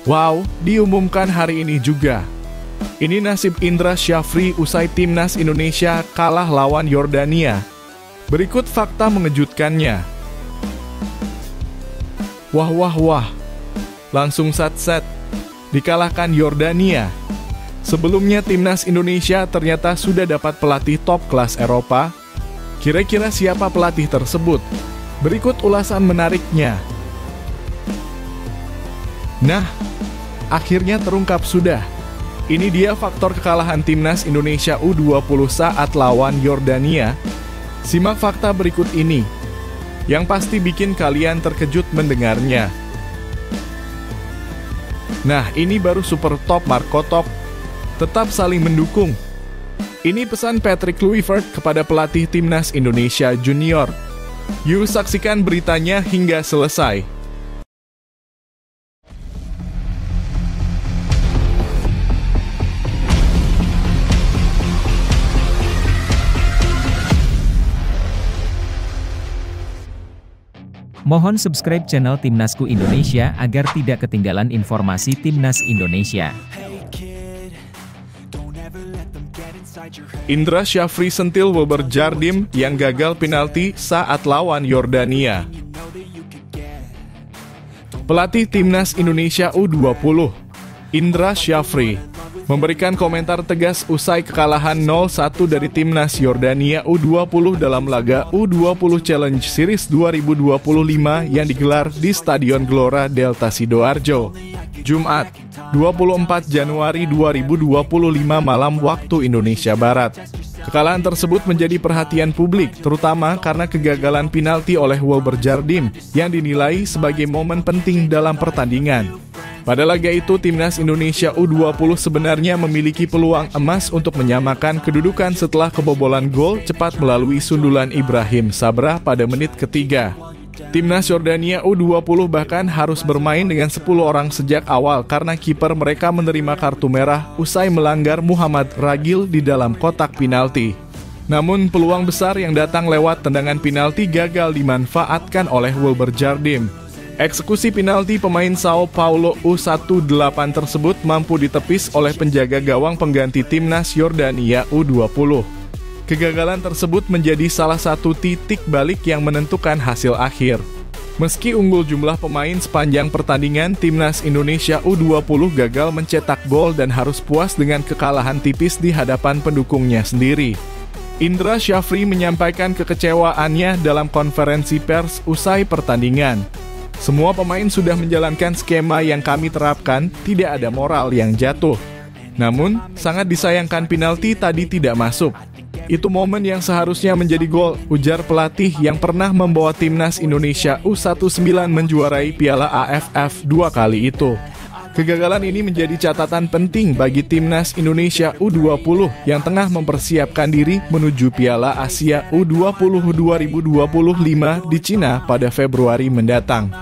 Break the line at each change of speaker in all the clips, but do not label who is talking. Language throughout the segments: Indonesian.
Wow, diumumkan hari ini juga. Ini nasib Indra Syafri usai timnas Indonesia kalah lawan Yordania. Berikut fakta mengejutkannya. Wah. Langsung sat-sat. Dikalahkan Yordania. Sebelumnya timnas Indonesia ternyata sudah dapat pelatih top kelas Eropa. Kira-kira siapa pelatih tersebut? Berikut ulasan menariknya. Nah, akhirnya terungkap sudah. Ini dia faktor kekalahan timnas Indonesia U20 saat lawan Yordania. Simak fakta berikut ini, yang pasti bikin kalian terkejut mendengarnya. Nah, ini baru super top Marco Top. Tetap saling mendukung. Ini pesan Patrick Kluivert kepada pelatih timnas Indonesia Junior. Yuk saksikan beritanya hingga selesai.
Mohon subscribe channel Timnasku Indonesia agar tidak ketinggalan informasi Timnas Indonesia.
Indra Syafri sentil Wilber Jardim yang gagal penalti saat lawan Yordania. Pelatih Timnas Indonesia U20, Indra Syafri, memberikan komentar tegas usai kekalahan 0-1 dari timnas Yordania U20 dalam laga U20 Challenge Series 2025 yang digelar di Stadion Gelora Delta Sidoarjo, Jumat, 24 Januari 2025 malam waktu Indonesia Barat. Kekalahan tersebut menjadi perhatian publik, terutama karena kegagalan penalti oleh Wilber Jardim yang dinilai sebagai momen penting dalam pertandingan. Pada laga itu, timnas Indonesia U20 sebenarnya memiliki peluang emas untuk menyamakan kedudukan setelah kebobolan gol cepat melalui sundulan Ibrahim Sabrah pada menit ketiga. Timnas Yordania U20 bahkan harus bermain dengan 10 orang sejak awal karena kiper mereka menerima kartu merah usai melanggar Muhammad Ragil di dalam kotak penalti. Namun peluang besar yang datang lewat tendangan penalti gagal dimanfaatkan oleh Wilber Jardim. Eksekusi penalti pemain Sao Paulo U18 tersebut mampu ditepis oleh penjaga gawang pengganti timnas Yordania U20. Kegagalan tersebut menjadi salah satu titik balik yang menentukan hasil akhir. Meski unggul jumlah pemain sepanjang pertandingan, timnas Indonesia U20 gagal mencetak gol dan harus puas dengan kekalahan tipis di hadapan pendukungnya sendiri. Indra Syafri menyampaikan kekecewaannya dalam konferensi pers usai pertandingan. Semua pemain sudah menjalankan skema yang kami terapkan, tidak ada moral yang jatuh. Namun, sangat disayangkan penalti tadi tidak masuk. Itu momen yang seharusnya menjadi gol, ujar pelatih yang pernah membawa timnas Indonesia U19 menjuarai Piala AFF 2 kali itu. Kegagalan ini menjadi catatan penting bagi timnas Indonesia U20 yang tengah mempersiapkan diri menuju Piala Asia U20 2025 di Cina pada Februari mendatang.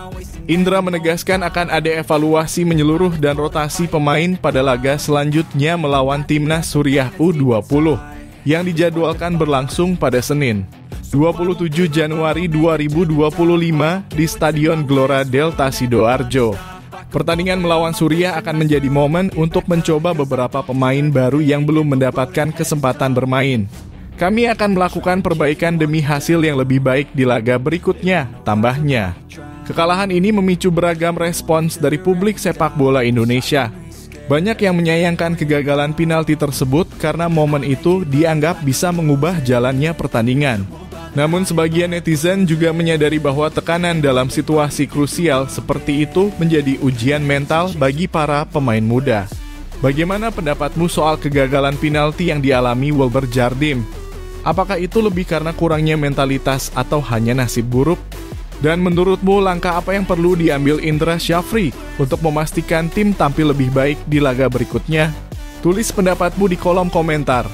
Indra menegaskan akan ada evaluasi menyeluruh dan rotasi pemain pada laga selanjutnya melawan timnas Suriah U20 yang dijadwalkan berlangsung pada Senin, 27 Januari 2025 di Stadion Gelora Delta Sidoarjo. Pertandingan melawan Suriah akan menjadi momen untuk mencoba beberapa pemain baru yang belum mendapatkan kesempatan bermain. Kami akan melakukan perbaikan demi hasil yang lebih baik di laga berikutnya, tambahnya. Kekalahan ini memicu beragam respons dari publik sepak bola Indonesia. Banyak yang menyayangkan kegagalan penalti tersebut karena momen itu dianggap bisa mengubah jalannya pertandingan. Namun sebagian netizen juga menyadari bahwa tekanan dalam situasi krusial seperti itu menjadi ujian mental bagi para pemain muda. Bagaimana pendapatmu soal kegagalan penalti yang dialami Wilber Jardim? Apakah itu lebih karena kurangnya mentalitas atau hanya nasib buruk? Dan menurutmu langkah apa yang perlu diambil Indra Syafri untuk memastikan tim tampil lebih baik di laga berikutnya? Tulis pendapatmu di kolom komentar.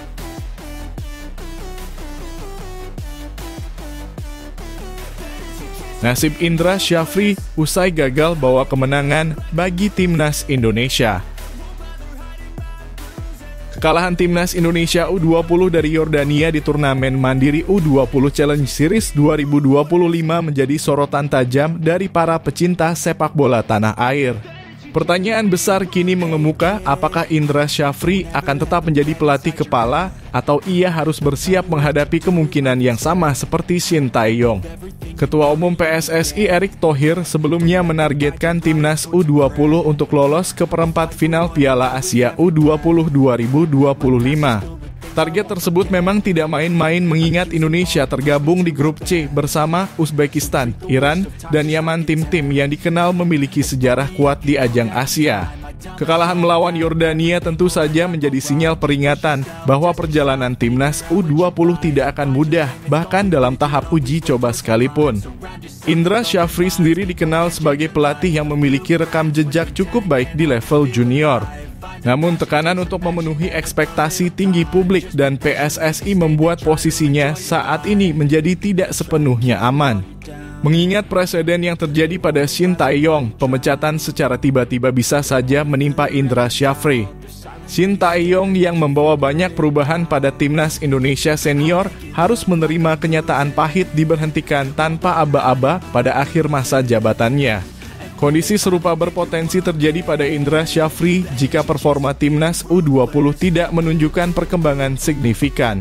Nasib Indra Syafri usai gagal bawa kemenangan bagi timnas Indonesia. Kekalahan timnas Indonesia U20 dari Yordania di turnamen mandiri U20 Challenge Series 2025 menjadi sorotan tajam dari para pecinta sepak bola tanah air. Pertanyaan besar kini mengemuka, apakah Indra Syafri akan tetap menjadi pelatih kepala atau ia harus bersiap menghadapi kemungkinan yang sama seperti Shin Tae-yong. Ketua Umum PSSI Erick Thohir sebelumnya menargetkan timnas U20 untuk lolos ke perempat final Piala Asia U20 2025. Target tersebut memang tidak main-main mengingat Indonesia tergabung di grup C bersama Uzbekistan, Iran, dan Yaman, tim-tim yang dikenal memiliki sejarah kuat di ajang Asia. Kekalahan melawan Yordania tentu saja menjadi sinyal peringatan bahwa perjalanan timnas U20 tidak akan mudah, bahkan dalam tahap uji coba sekalipun. Indra Syafri sendiri dikenal sebagai pelatih yang memiliki rekam jejak cukup baik di level junior. Namun tekanan untuk memenuhi ekspektasi tinggi publik dan PSSI membuat posisinya saat ini menjadi tidak sepenuhnya aman. Mengingat presiden yang terjadi pada Shin Tae-yong, pemecatan secara tiba-tiba bisa saja menimpa Indra Syafri. Shin Tae-yong yang membawa banyak perubahan pada timnas Indonesia senior harus menerima kenyataan pahit diberhentikan tanpa aba-aba pada akhir masa jabatannya. Kondisi serupa berpotensi terjadi pada Indra Syafri jika performa timnas U20 tidak menunjukkan perkembangan signifikan.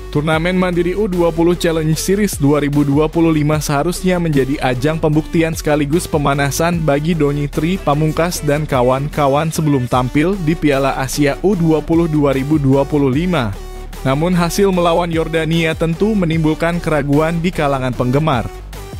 Turnamen Mandiri U20 Challenge Series 2025 seharusnya menjadi ajang pembuktian sekaligus pemanasan bagi Donitri Pamungkas dan kawan-kawan sebelum tampil di Piala Asia U20 2025. Namun hasil melawan Yordania tentu menimbulkan keraguan di kalangan penggemar.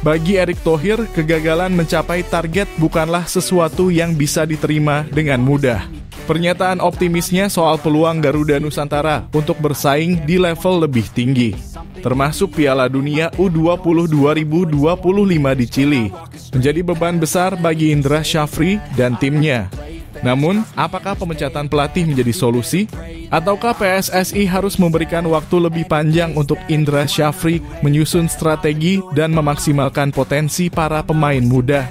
Bagi Erick Thohir, kegagalan mencapai target bukanlah sesuatu yang bisa diterima dengan mudah. Pernyataan optimisnya soal peluang Garuda Nusantara untuk bersaing di level lebih tinggi, termasuk Piala Dunia U20 2025 di Chili, menjadi beban besar bagi Indra Syafri dan timnya. Namun, apakah pemecatan pelatih menjadi solusi? Ataukah PSSI harus memberikan waktu lebih panjang untuk Indra Syafri menyusun strategi dan memaksimalkan potensi para pemain muda?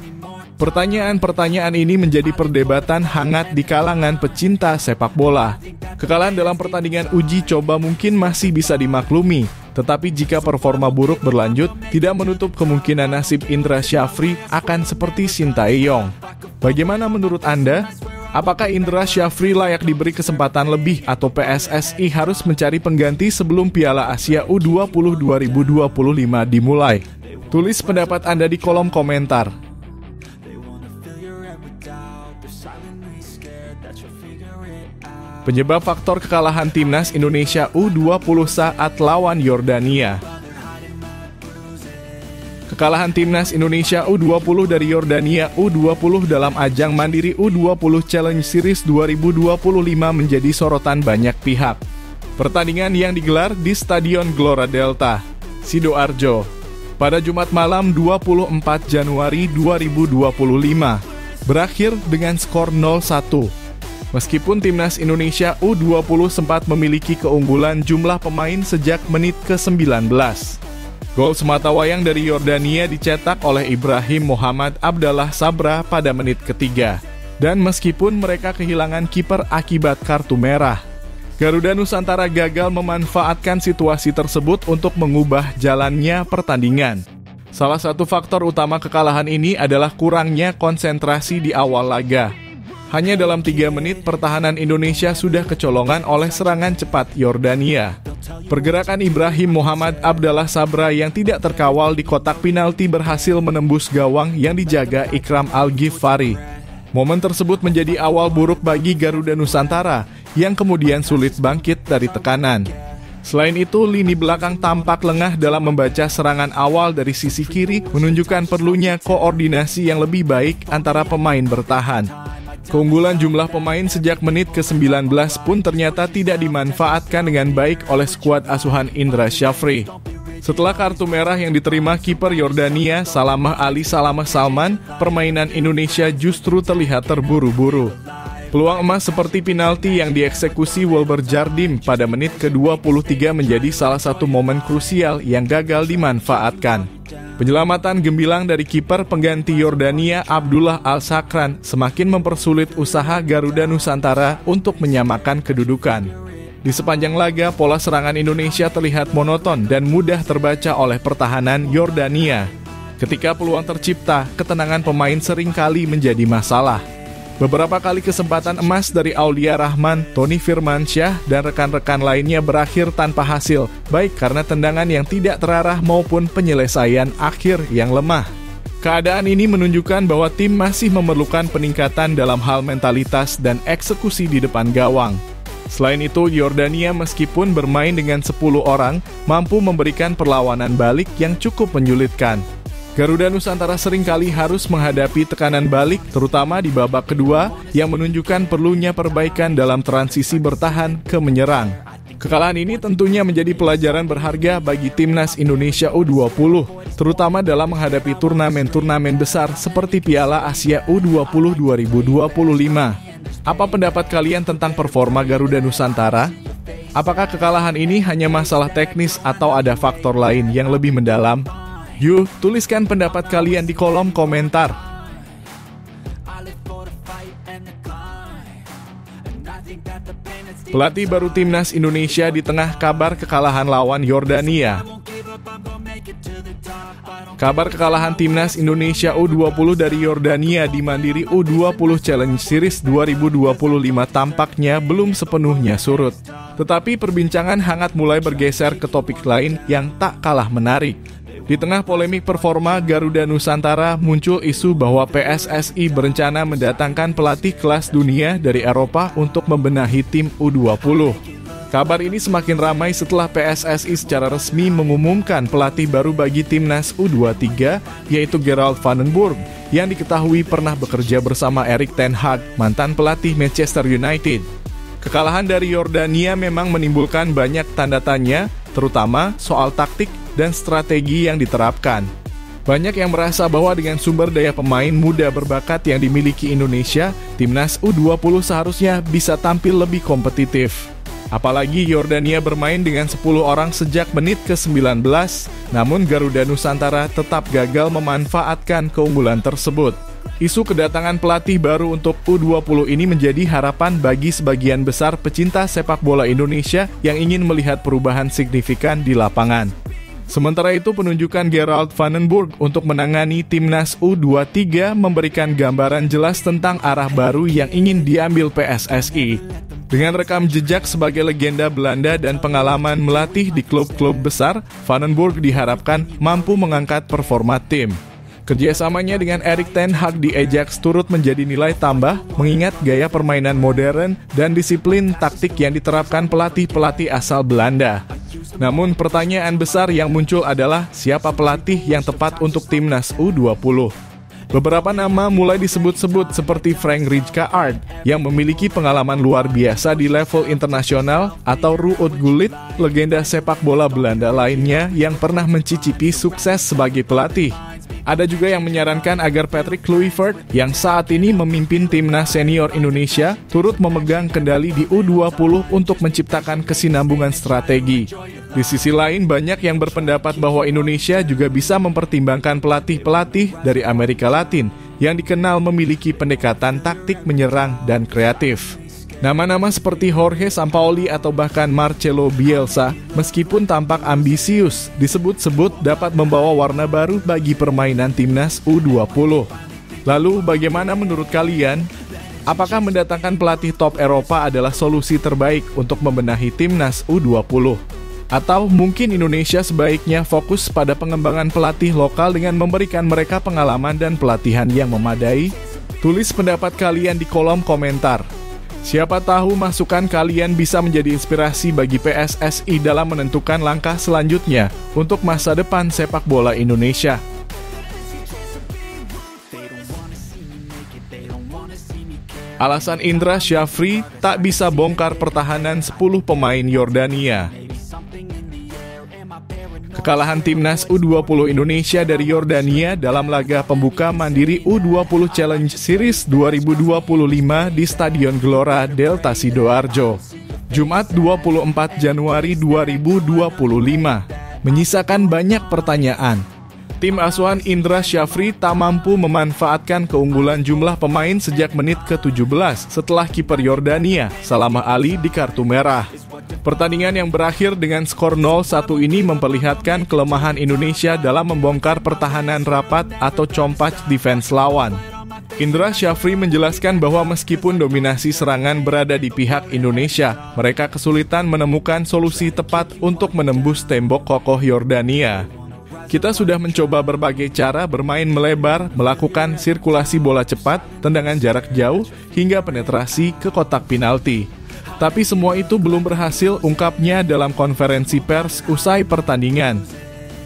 Pertanyaan-pertanyaan ini menjadi perdebatan hangat di kalangan pecinta sepak bola. Kekalahan dalam pertandingan uji coba mungkin masih bisa dimaklumi, tetapi jika performa buruk berlanjut, tidak menutup kemungkinan nasib Indra Syafri akan seperti Shin Tae-yong. Bagaimana menurut Anda? Apakah Indra Syafri layak diberi kesempatan lebih atau PSSI harus mencari pengganti sebelum Piala Asia U20 2025 dimulai? Tulis pendapat Anda di kolom komentar. Penyebab faktor kekalahan timnas Indonesia U20 saat lawan Yordania. Kekalahan timnas Indonesia U20 dari Yordania U20 dalam ajang Mandiri U20 Challenge Series 2025 menjadi sorotan banyak pihak. Pertandingan yang digelar di Stadion Gelora Delta, Sidoarjo, pada Jumat malam 24 Januari 2025, berakhir dengan skor 0-1. Meskipun timnas Indonesia U20 sempat memiliki keunggulan jumlah pemain sejak menit ke-19. Gol sematawayang dari Yordania dicetak oleh Ibrahim Muhammad Abdallah Sabra pada menit ketiga. Dan meskipun mereka kehilangan kiper akibat kartu merah, Garuda Nusantara gagal memanfaatkan situasi tersebut untuk mengubah jalannya pertandingan. Salah satu faktor utama kekalahan ini adalah kurangnya konsentrasi di awal laga. Hanya dalam 3 menit pertahanan Indonesia sudah kecolongan oleh serangan cepat Yordania. Pergerakan Ibrahim Muhammad Abdallah Sabra yang tidak terkawal di kotak penalti berhasil menembus gawang yang dijaga Ikram Al-Ghifari. Momen tersebut menjadi awal buruk bagi Garuda Nusantara yang kemudian sulit bangkit dari tekanan. Selain itu, lini belakang tampak lengah dalam membaca serangan awal dari sisi kiri, menunjukkan perlunya koordinasi yang lebih baik antara pemain bertahan. Keunggulan jumlah pemain sejak menit ke-19 pun ternyata tidak dimanfaatkan dengan baik oleh skuad asuhan Indra Syafri. Setelah kartu merah yang diterima kiper Yordania Salamah Ali Salamah Salman, permainan Indonesia justru terlihat terburu-buru. Peluang emas seperti penalti yang dieksekusi Wilber Jardim pada menit ke-23 menjadi salah satu momen krusial yang gagal dimanfaatkan. Penyelamatan gemilang dari kiper pengganti Yordania Abdullah Al-Sakran semakin mempersulit usaha Garuda Nusantara untuk menyamakan kedudukan. Di sepanjang laga, pola serangan Indonesia terlihat monoton dan mudah terbaca oleh pertahanan Yordania. Ketika peluang tercipta, ketenangan pemain seringkali menjadi masalah. Beberapa kali kesempatan emas dari Aulia Rahman, Tony Firmansyah, dan rekan-rekan lainnya berakhir tanpa hasil, baik karena tendangan yang tidak terarah maupun penyelesaian akhir yang lemah. Keadaan ini menunjukkan bahwa tim masih memerlukan peningkatan dalam hal mentalitas dan eksekusi di depan gawang. Selain itu, Yordania meskipun bermain dengan 10 orang, mampu memberikan perlawanan balik yang cukup menyulitkan. Garuda Nusantara seringkali harus menghadapi tekanan balik, terutama di babak kedua, yang menunjukkan perlunya perbaikan dalam transisi bertahan ke menyerang. Kekalahan ini tentunya menjadi pelajaran berharga bagi Timnas Indonesia U20, terutama dalam menghadapi turnamen-turnamen besar seperti Piala Asia U20 2025. Apa pendapat kalian tentang performa Garuda Nusantara? Apakah kekalahan ini hanya masalah teknis atau ada faktor lain yang lebih mendalam? Yuk, tuliskan pendapat kalian di kolom komentar. Pelatih baru Timnas Indonesia di tengah kabar kekalahan lawan Yordania. Kabar kekalahan Timnas Indonesia U20 dari Yordania di Mandiri U20 Challenge Series 2025 tampaknya belum sepenuhnya surut. Tetapi perbincangan hangat mulai bergeser ke topik lain yang tak kalah menarik. Di tengah polemik performa Garuda Nusantara, muncul isu bahwa PSSI berencana mendatangkan pelatih kelas dunia dari Eropa untuk membenahi tim U20. Kabar ini semakin ramai setelah PSSI secara resmi mengumumkan pelatih baru bagi timnas U23, yaitu Gerald van den Burg, yang diketahui pernah bekerja bersama Erik ten Hag, mantan pelatih Manchester United. Kekalahan dari Yordania memang menimbulkan banyak tanda tanya, terutama soal taktik dan strategi yang diterapkan. Banyak yang merasa bahwa dengan sumber daya pemain muda berbakat yang dimiliki Indonesia, Timnas U20 seharusnya bisa tampil lebih kompetitif. Apalagi Yordania bermain dengan 10 orang sejak menit ke-19, namun Garuda Nusantara tetap gagal memanfaatkan keunggulan tersebut. Isu kedatangan pelatih baru untuk U20 ini menjadi harapan bagi sebagian besar pecinta sepak bola Indonesia yang ingin melihat perubahan signifikan di lapangan. Sementara itu, penunjukan Gerald van den Burg untuk menangani Timnas U23 memberikan gambaran jelas tentang arah baru yang ingin diambil PSSI. Dengan rekam jejak sebagai legenda Belanda dan pengalaman melatih di klub-klub besar, van den Burg diharapkan mampu mengangkat performa tim. Kerjasamanya dengan Erik ten Hag di Ajax turut menjadi nilai tambah, mengingat gaya permainan modern dan disiplin taktik yang diterapkan pelatih-pelatih asal Belanda. Namun pertanyaan besar yang muncul adalah siapa pelatih yang tepat untuk Timnas U20. Beberapa nama mulai disebut-sebut seperti Frank Rijkaard yang memiliki pengalaman luar biasa di level internasional, atau Ruud Gullit, legenda sepak bola Belanda lainnya yang pernah mencicipi sukses sebagai pelatih. Ada juga yang menyarankan agar Patrick Kluivert yang saat ini memimpin timnas senior Indonesia turut memegang kendali di U20 untuk menciptakan kesinambungan strategi. Di sisi lain, banyak yang berpendapat bahwa Indonesia juga bisa mempertimbangkan pelatih-pelatih dari Amerika Latin yang dikenal memiliki pendekatan taktik menyerang dan kreatif. Nama-nama seperti Jorge Sampaoli atau bahkan Marcelo Bielsa, meskipun tampak ambisius, disebut-sebut dapat membawa warna baru bagi permainan timnas U20. Lalu, bagaimana menurut kalian? Apakah mendatangkan pelatih top Eropa adalah solusi terbaik untuk membenahi timnas U20? Atau mungkin Indonesia sebaiknya fokus pada pengembangan pelatih lokal dengan memberikan mereka pengalaman dan pelatihan yang memadai? Tulis pendapat kalian di kolom komentar. Siapa tahu masukan kalian bisa menjadi inspirasi bagi PSSI dalam menentukan langkah selanjutnya untuk masa depan sepak bola Indonesia. Alasan Indra Syafri tak bisa bongkar pertahanan 10 pemain Yordania. Kekalahan Timnas U20 Indonesia dari Yordania dalam laga pembuka Mandiri U20 Challenge Series 2025 di Stadion Gelora Delta Sidoarjo, Jumat 24 Januari 2025, menyisakan banyak pertanyaan. Tim asuhan Indra Syafri tak mampu memanfaatkan keunggulan jumlah pemain sejak menit ke-17 setelah kiper Yordania, Salamah Ali, di kartu merah. Pertandingan yang berakhir dengan skor 0-1 ini memperlihatkan kelemahan Indonesia dalam membongkar pertahanan rapat atau compact defense lawan. Indra Syafri menjelaskan bahwa meskipun dominasi serangan berada di pihak Indonesia, mereka kesulitan menemukan solusi tepat untuk menembus tembok kokoh Yordania. Kita sudah mencoba berbagai cara bermain melebar, melakukan sirkulasi bola cepat, tendangan jarak jauh, hingga penetrasi ke kotak penalti. Tapi semua itu belum berhasil, ungkapnya dalam konferensi pers usai pertandingan.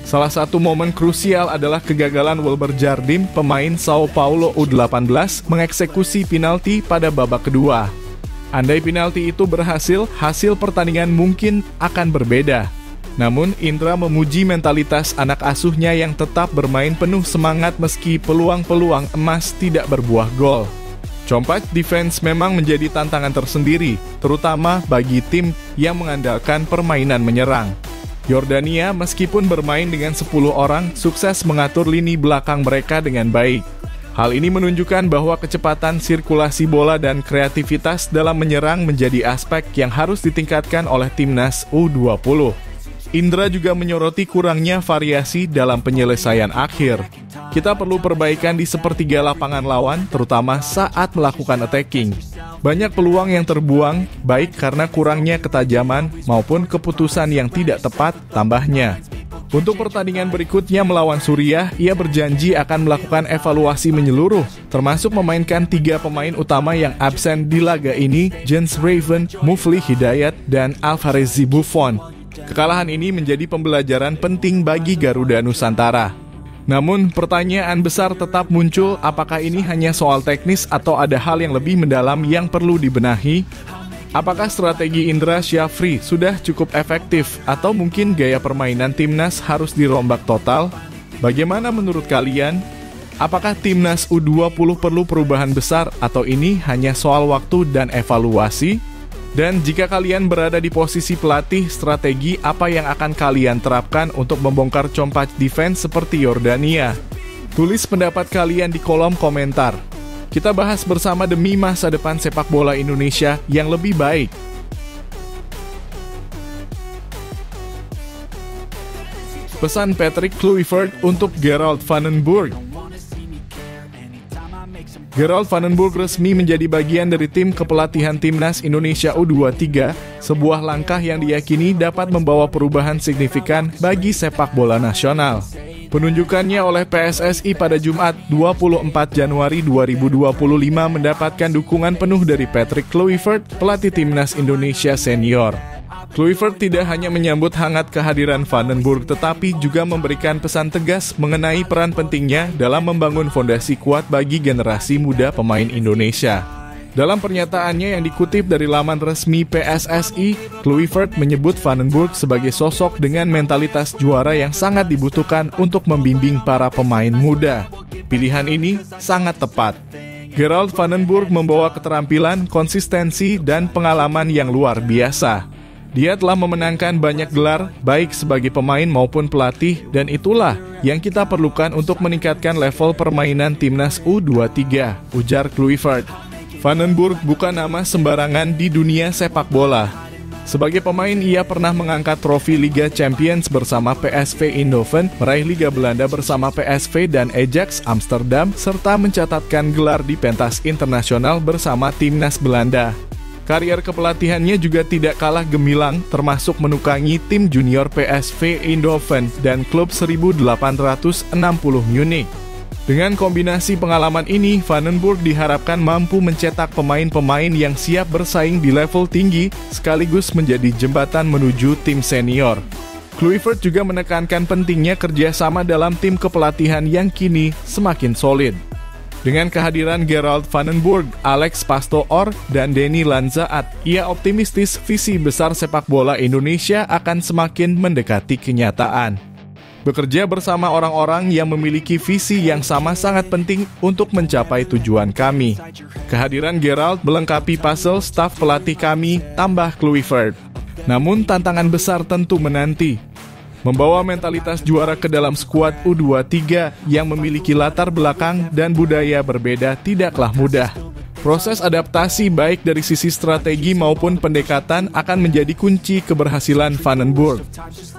Salah satu momen krusial adalah kegagalan Wilber Jardim, pemain Sao Paulo U18, mengeksekusi penalti pada babak kedua. Andai penalti itu berhasil, hasil pertandingan mungkin akan berbeda. Namun, Indra memuji mentalitas anak asuhnya yang tetap bermain penuh semangat meski peluang-peluang emas tidak berbuah gol. Compact defense memang menjadi tantangan tersendiri, terutama bagi tim yang mengandalkan permainan menyerang. Yordania meskipun bermain dengan 10 orang, sukses mengatur lini belakang mereka dengan baik. Hal ini menunjukkan bahwa kecepatan sirkulasi bola dan kreativitas dalam menyerang menjadi aspek yang harus ditingkatkan oleh timnas U20. Indra juga menyoroti kurangnya variasi dalam penyelesaian akhir. Kita perlu perbaikan di sepertiga lapangan lawan, terutama saat melakukan attacking. Banyak peluang yang terbuang, baik karena kurangnya ketajaman maupun keputusan yang tidak tepat, tambahnya. Untuk pertandingan berikutnya melawan Suriah, ia berjanji akan melakukan evaluasi menyeluruh, termasuk memainkan 3 pemain utama yang absen di laga ini, Jens Raven, Mufli Hidayat, dan Alvarezi Buffon. Kekalahan ini menjadi pembelajaran penting bagi Garuda Nusantara. Namun, pertanyaan besar tetap muncul, apakah ini hanya soal teknis atau ada hal yang lebih mendalam yang perlu dibenahi? Apakah strategi Indra Syafri sudah cukup efektif atau mungkin gaya permainan timnas harus dirombak total? Bagaimana menurut kalian? Apakah timnas U20 perlu perubahan besar atau ini hanya soal waktu dan evaluasi? Dan jika kalian berada di posisi pelatih, strategi apa yang akan kalian terapkan untuk membongkar compact defense seperti Yordania? Tulis pendapat kalian di kolom komentar. Kita bahas bersama demi masa depan sepak bola Indonesia yang lebih baik. Pesan Patrick Kluivert untuk Gerald van den Burg. Gerald van den Burg resmi menjadi bagian dari tim kepelatihan timnas Indonesia U23, sebuah langkah yang diyakini dapat membawa perubahan signifikan bagi sepak bola nasional. Penunjukannya oleh PSSI pada Jumat 24 Januari 2025 mendapatkan dukungan penuh dari Patrick Kluivert, pelatih timnas Indonesia senior. Kluivert tidak hanya menyambut hangat kehadiran van den Burg, tetapi juga memberikan pesan tegas mengenai peran pentingnya dalam membangun fondasi kuat bagi generasi muda pemain Indonesia. Dalam pernyataannya yang dikutip dari laman resmi PSSI, Kluivert menyebut van den Burg sebagai sosok dengan mentalitas juara yang sangat dibutuhkan untuk membimbing para pemain muda. Pilihan ini sangat tepat. Gerald van den Burg membawa keterampilan, konsistensi, dan pengalaman yang luar biasa. Dia telah memenangkan banyak gelar, baik sebagai pemain maupun pelatih, dan itulah yang kita perlukan untuk meningkatkan level permainan timnas U23, ujar Kluivert. Van den Burg bukan nama sembarangan di dunia sepak bola. Sebagai pemain, ia pernah mengangkat trofi Liga Champions bersama PSV Eindhoven, meraih Liga Belanda bersama PSV dan Ajax Amsterdam, serta mencatatkan gelar di pentas internasional bersama timnas Belanda. Karier kepelatihannya juga tidak kalah gemilang, termasuk menukangi tim junior PSV Eindhoven dan klub 1860 Munich. Dengan kombinasi pengalaman ini, van den Burg diharapkan mampu mencetak pemain-pemain yang siap bersaing di level tinggi, sekaligus menjadi jembatan menuju tim senior. Kluivert juga menekankan pentingnya kerjasama dalam tim kepelatihan yang kini semakin solid. Dengan kehadiran Gerald van den Burg, Alex Pastoor, dan Denny Lanzaat, ia optimistis visi besar sepak bola Indonesia akan semakin mendekati kenyataan. Bekerja bersama orang-orang yang memiliki visi yang sama sangat penting untuk mencapai tujuan kami. Kehadiran Gerald melengkapi puzzle staf pelatih kami, tambah Kluivert. Namun tantangan besar tentu menanti. Membawa mentalitas juara ke dalam skuad U23 yang memiliki latar belakang dan budaya berbeda tidaklah mudah. Proses adaptasi baik dari sisi strategi maupun pendekatan akan menjadi kunci keberhasilan van den Burg.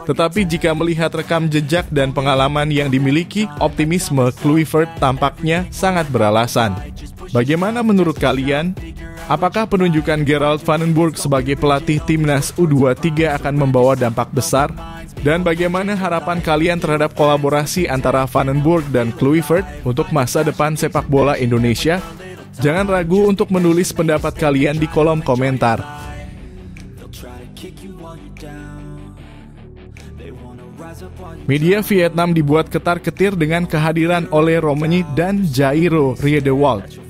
Tetapi jika melihat rekam jejak dan pengalaman yang dimiliki, optimisme Kluivert tampaknya sangat beralasan. Bagaimana menurut kalian? Apakah penunjukan Gerald van den Burg sebagai pelatih timnas U23 akan membawa dampak besar? Dan bagaimana harapan kalian terhadap kolaborasi antara Van den Burg dan Kluivert untuk masa depan sepak bola Indonesia? Jangan ragu untuk menulis pendapat kalian di kolom komentar. Media Vietnam dibuat ketar-ketir dengan kehadiran Ole Roemeny dan Jairo Riedewald.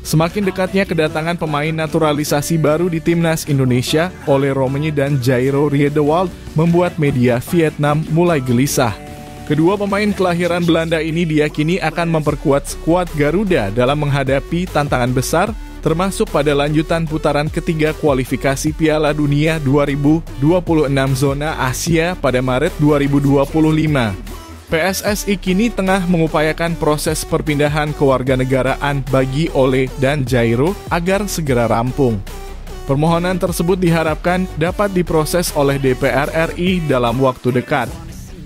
Semakin dekatnya kedatangan pemain naturalisasi baru di timnas Indonesia, Ole Roemeny dan Jairo Riedewald membuat media Vietnam mulai gelisah. Kedua pemain kelahiran Belanda ini diyakini akan memperkuat skuad Garuda dalam menghadapi tantangan besar, termasuk pada lanjutan putaran ketiga kualifikasi Piala Dunia 2026 zona Asia pada Maret 2025. PSSI kini tengah mengupayakan proses perpindahan kewarganegaraan bagi Ole dan Jairo agar segera rampung. Permohonan tersebut diharapkan dapat diproses oleh DPR RI dalam waktu dekat.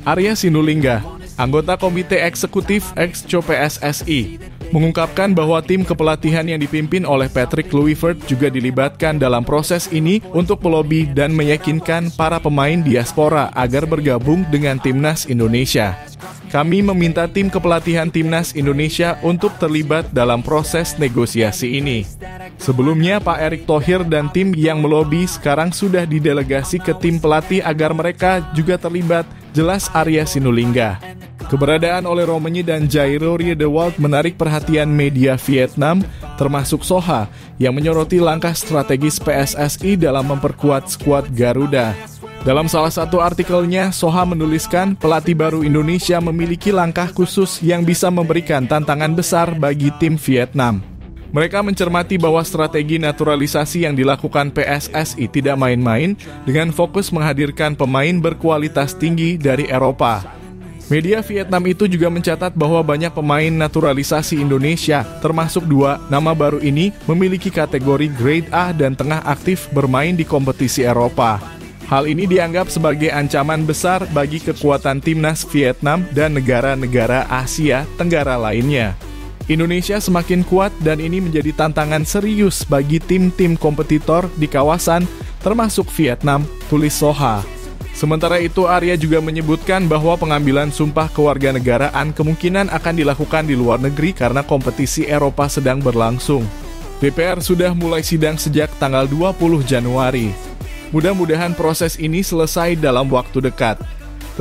Arya Sinulinga, anggota Komite Eksekutif Exco PSSI, mengungkapkan bahwa tim kepelatihan yang dipimpin oleh Patrick Kluivert juga dilibatkan dalam proses ini untuk melobi dan meyakinkan para pemain diaspora agar bergabung dengan timnas Indonesia. Kami meminta tim kepelatihan timnas Indonesia untuk terlibat dalam proses negosiasi ini. Sebelumnya, Pak Erick Thohir dan tim yang melobi sekarang sudah didelegasi ke tim pelatih agar mereka juga terlibat, jelas Arya Sinulinga. Keberadaan Ole Roemeny dan Jairo Riedewald menarik perhatian media Vietnam, termasuk Soha, yang menyoroti langkah strategis PSSI dalam memperkuat skuad Garuda. Dalam salah satu artikelnya, Soha menuliskan pelatih baru Indonesia memiliki langkah khusus yang bisa memberikan tantangan besar bagi tim Vietnam. Mereka mencermati bahwa strategi naturalisasi yang dilakukan PSSI tidak main-main dengan fokus menghadirkan pemain berkualitas tinggi dari Eropa. Media Vietnam itu juga mencatat bahwa banyak pemain naturalisasi Indonesia, termasuk 2 nama baru ini, memiliki kategori grade A dan tengah aktif bermain di kompetisi Eropa. Hal ini dianggap sebagai ancaman besar bagi kekuatan timnas Vietnam dan negara-negara Asia Tenggara lainnya. Indonesia semakin kuat dan ini menjadi tantangan serius bagi tim-tim kompetitor di kawasan, termasuk Vietnam, tulis Soha. Sementara itu, Arya juga menyebutkan bahwa pengambilan sumpah kewarganegaraan kemungkinan akan dilakukan di luar negeri karena kompetisi Eropa sedang berlangsung. DPR sudah mulai sidang sejak tanggal 20 Januari. Mudah-mudahan proses ini selesai dalam waktu dekat.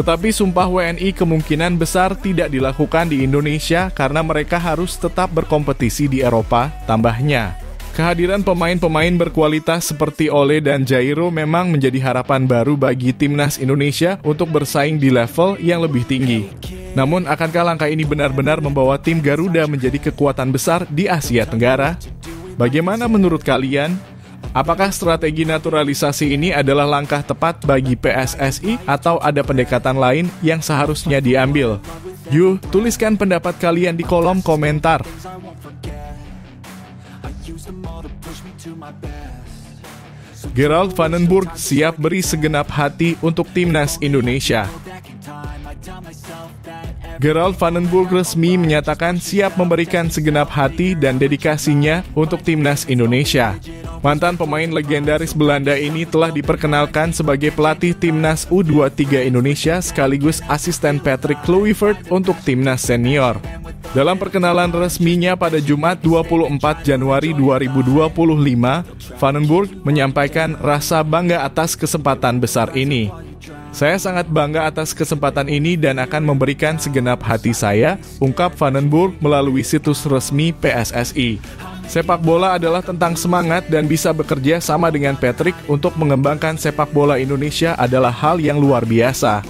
Tetapi sumpah WNI kemungkinan besar tidak dilakukan di Indonesia karena mereka harus tetap berkompetisi di Eropa, tambahnya. Kehadiran pemain-pemain berkualitas seperti Ole dan Jairo memang menjadi harapan baru bagi timnas Indonesia untuk bersaing di level yang lebih tinggi. Namun, akankah langkah ini benar-benar membawa tim Garuda menjadi kekuatan besar di Asia Tenggara? Bagaimana menurut kalian? Apakah strategi naturalisasi ini adalah langkah tepat bagi PSSI atau ada pendekatan lain yang seharusnya diambil? Yuk, tuliskan pendapat kalian di kolom komentar. Gerald van den Burg siap beri segenap hati untuk timnas Indonesia. Gerald van den Burg resmi menyatakan siap memberikan segenap hati dan dedikasinya untuk timnas Indonesia. Mantan pemain legendaris Belanda ini telah diperkenalkan sebagai pelatih timnas U23 Indonesia sekaligus asisten Patrick Kluivert untuk timnas senior. Dalam perkenalan resminya pada Jumat 24 Januari 2025, Van den Burg menyampaikan rasa bangga atas kesempatan besar ini. Saya sangat bangga atas kesempatan ini dan akan memberikan segenap hati saya, ungkap Van den Burg melalui situs resmi PSSI. Sepak bola adalah tentang semangat dan bisa bekerja sama dengan Patrick untuk mengembangkan sepak bola Indonesia adalah hal yang luar biasa.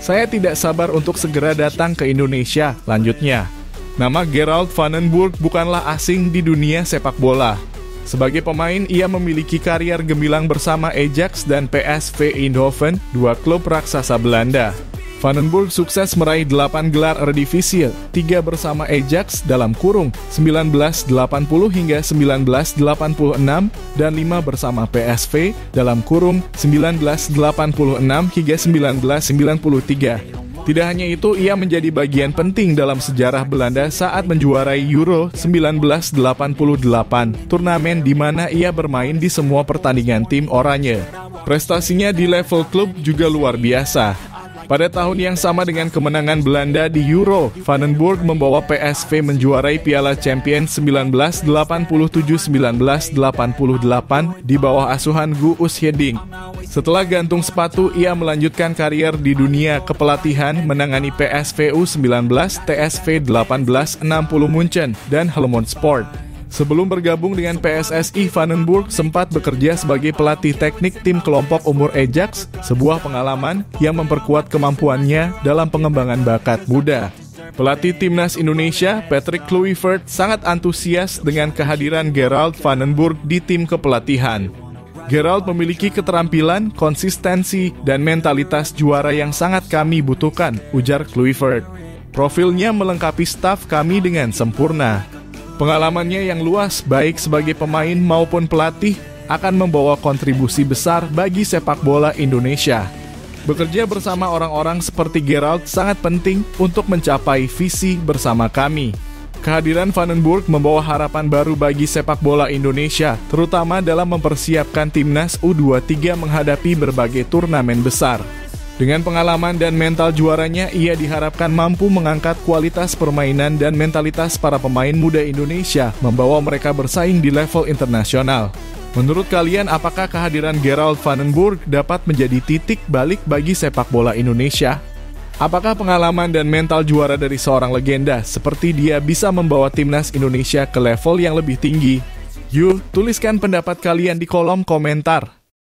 Saya tidak sabar untuk segera datang ke Indonesia, lanjutnya. Nama Gerald van den Burg bukanlah asing di dunia sepak bola. Sebagai pemain, ia memiliki karier gemilang bersama Ajax dan PSV Eindhoven, 2 klub raksasa Belanda. Van den Burg sukses meraih 8 gelar Eredivisie, 3 bersama Ajax dalam kurung 1980 hingga 1986 dan 5 bersama PSV dalam kurung 1986 hingga 1993. Tidak hanya itu, ia menjadi bagian penting dalam sejarah Belanda saat menjuarai Euro 1988, turnamen di mana ia bermain di semua pertandingan tim oranye. Prestasinya di level klub juga luar biasa. Pada tahun yang sama dengan kemenangan Belanda di Euro, Van den Burg membawa PSV menjuarai Piala Champions 1987-1988 di bawah asuhan Guus Hiddink. Setelah gantung sepatu, ia melanjutkan karier di dunia kepelatihan menangani PSV U19, TSV 1860 München, dan Helmond Sport. Sebelum bergabung dengan PSSI, Van den Burg sempat bekerja sebagai pelatih teknik tim kelompok umur Ajax, sebuah pengalaman yang memperkuat kemampuannya dalam pengembangan bakat muda. Pelatih Timnas Indonesia, Patrick Kluivert, sangat antusias dengan kehadiran Gerald Van den Burg di tim kepelatihan. Gerald memiliki keterampilan, konsistensi, dan mentalitas juara yang sangat kami butuhkan, ujar Kluivert. Profilnya melengkapi staf kami dengan sempurna. Pengalamannya yang luas, baik sebagai pemain maupun pelatih, akan membawa kontribusi besar bagi sepak bola Indonesia. Bekerja bersama orang-orang seperti Gerald sangat penting untuk mencapai visi bersama kami. Kehadiran Van den Burg membawa harapan baru bagi sepak bola Indonesia, terutama dalam mempersiapkan timnas U23 menghadapi berbagai turnamen besar. Dengan pengalaman dan mental juaranya, ia diharapkan mampu mengangkat kualitas permainan dan mentalitas para pemain muda Indonesia, membawa mereka bersaing di level internasional. Menurut kalian, apakah kehadiran Gerald Van den Burg dapat menjadi titik balik bagi sepak bola Indonesia? Apakah pengalaman dan mental juara dari seorang legenda seperti dia bisa membawa timnas Indonesia ke level yang lebih tinggi? Yuk, tuliskan pendapat kalian di kolom komentar.